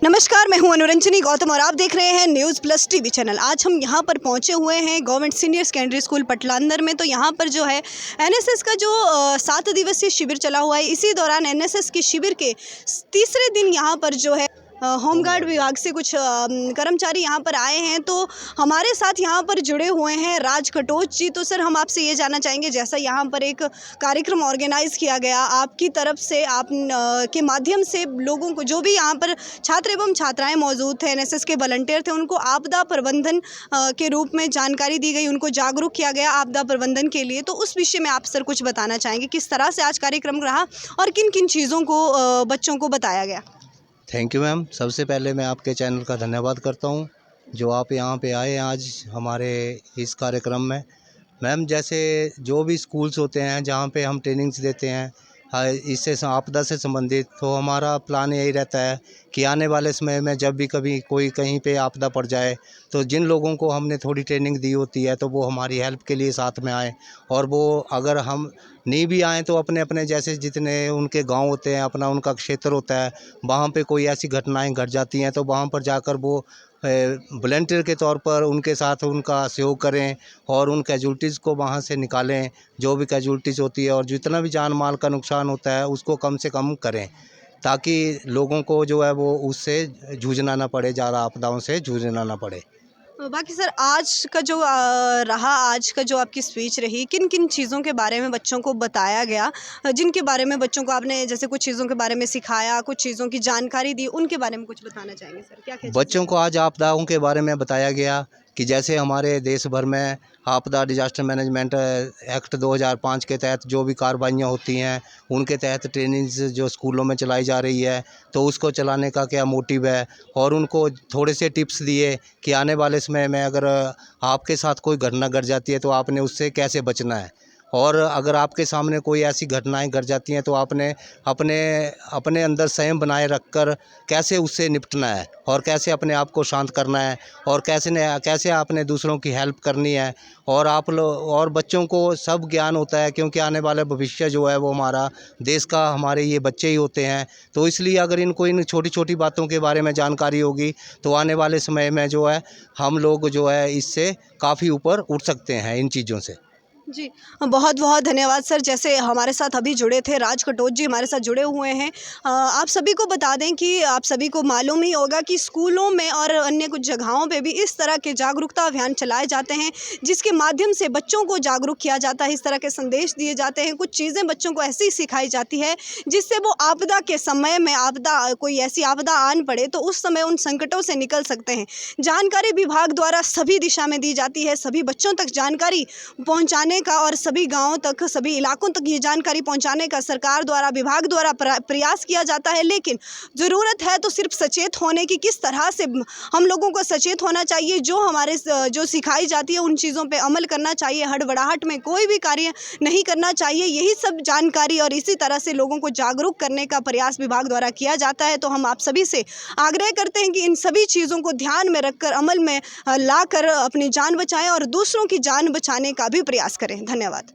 नमस्कार, मैं हूं अनुरंजनी गौतम और आप देख रहे हैं न्यूज़ प्लस टीवी चैनल। आज हम यहां पर पहुंचे हुए हैं government senior secondary school Patlander में। तो यहां पर जो है एनएसएस का जो 7 दिवसीय शिविर चला हुआ है। इसी दौरान एनएसएस के शिविर के तीसरे दिन यहां पर जो है होमगार्ड विभाग से कुछ कर्मचारी यहाँ पर आए हैं। तो हमारे साथ यहाँ पर जुड़े हुए हैं राज कटोच जी। तो सर, हम आपसे ये जानना चाहेंगे, जैसा यहाँ पर एक कार्यक्रम ऑर्गेनाइज किया गया आपकी तरफ से, आप के माध्यम से लोगों को, जो भी यहाँ पर छात्र एवं छात्राएं मौजूद थे, एनएसएस के वॉलंटियर थे, उनको आपदा प्रबंधन के रूप में जानकारी दी गई, उनको जागरूक किया गया आपदा प्रबंधन के लिए। तो उस विषय में आप सर कुछ बताना चाहेंगे, किस तरह से आज कार्यक्रम रहा और किन किन चीज़ों को बच्चों को बताया गया? Thank you ma'am. सबसे पहले मैं आपके चैनल का धन्यवाद करता हूं जो आप यहां पे आए हैं आज हमारे इस कार्यक्रम में। मैम, जैसे जो भी स्कूल्स होते हैं जहां पे हम ट्रेनिंग्स देते हैं इससे आपदा से संबंधित, तो हमारा प्लान यही रहता है कि आने वाले समय में जब भी कभी कोई कहीं पे आपदा पड़ जाए तो जिन लोगों को हमने थोड़ी ट्रेनिंग दी होती है तो वो हमारी हेल्प के लिए साथ में आएँ, और वो अगर हम नहीं भी आएँ तो अपने अपने जैसे जितने उनके गांव होते हैं, अपना उनका क्षेत्र होता है, वहाँ पे कोई ऐसी घटनाएं घट जाती हैं तो वहाँ पर जाकर वो वॉलंटियर के तौर पर उनके साथ उनका सहयोग करें और उन कैजुअल्टीज़ को वहाँ से निकालें, जो भी कैजुअल्टीज़ होती है, और जितना भी जान माल का नुकसान होता है उसको कम से कम करें, ताकि लोगों को जो है वो उससे जूझना ना पड़े, ज़्यादा आपदाओं से जूझना ना पड़े। बाकी सर, आज का जो आज का जो आपकी स्पीच रही, किन किन चीज़ों के बारे में बच्चों को बताया गया, जिनके बारे में बच्चों को आपने जैसे कुछ चीज़ों के बारे में सिखाया, कुछ चीज़ों की जानकारी दी, उनके बारे में कुछ बताना चाहेंगे सर? क्या क्या बच्चों को आज आपदाओं के बारे में बताया गया कि जैसे हमारे देश भर में आपदा डिजास्टर मैनेजमेंट एक्ट 2005 के तहत जो भी कार्रवाइयाँ होती हैं उनके तहत ट्रेनिंग्स जो स्कूलों में चलाई जा रही है, तो उसको चलाने का क्या मोटिव है, और उनको थोड़े से टिप्स दिए कि आने वाले समय में अगर आपके साथ कोई घटना घट जाती है तो आपने उससे कैसे बचना है, और अगर आपके सामने कोई ऐसी घटनाएं घट जाती हैं तो आपने अपने अपने अंदर संयम बनाए रखकर कैसे उससे निपटना है, और कैसे अपने आप को शांत करना है, और कैसे आपने दूसरों की हेल्प करनी है। और आप लोग और बच्चों को सब ज्ञान होता है, क्योंकि आने वाला भविष्य जो है वो हमारा देश का, हमारे ये बच्चे ही होते हैं। तो इसलिए अगर इनको इन छोटी छोटी बातों के बारे में जानकारी होगी तो आने वाले समय में जो है हम लोग जो है इससे काफ़ी ऊपर उठ सकते हैं इन चीज़ों से। जी, बहुत बहुत धन्यवाद सर। जैसे हमारे साथ अभी जुड़े थे राज कटोच जी, हमारे साथ जुड़े हुए हैं। आप सभी को बता दें कि आप सभी को मालूम ही होगा कि स्कूलों में और अन्य कुछ जगहों पे भी इस तरह के जागरूकता अभियान चलाए जाते हैं, जिसके माध्यम से बच्चों को जागरूक किया जाता है, इस तरह के संदेश दिए जाते हैं। कुछ चीज़ें बच्चों को ऐसी सिखाई जाती है जिससे वो आपदा के समय में, कोई ऐसी आपदा आन पड़े तो उस समय उन संकटों से निकल सकते हैं। जानकारी विभाग द्वारा सभी दिशा में दी जाती है, सभी बच्चों तक जानकारी पहुँचाने का और सभी गांवों तक, सभी इलाकों तक ये जानकारी पहुंचाने का सरकार द्वारा, विभाग द्वारा प्रयास किया जाता है। लेकिन ज़रूरत है तो सिर्फ सचेत होने की, किस तरह से हम लोगों को सचेत होना चाहिए, जो सिखाई जाती है उन चीज़ों पे अमल करना चाहिए, हड़बड़ाहट में कोई भी कार्य नहीं करना चाहिए। यही सब जानकारी और इसी तरह से लोगों को जागरूक करने का प्रयास विभाग द्वारा किया जाता है। तो हम आप सभी से आग्रह करते हैं कि इन सभी चीज़ों को ध्यान में रखकर, अमल में लाकर अपनी जान बचाएं और दूसरों की जान बचाने का भी प्रयास करें। धन्यवाद।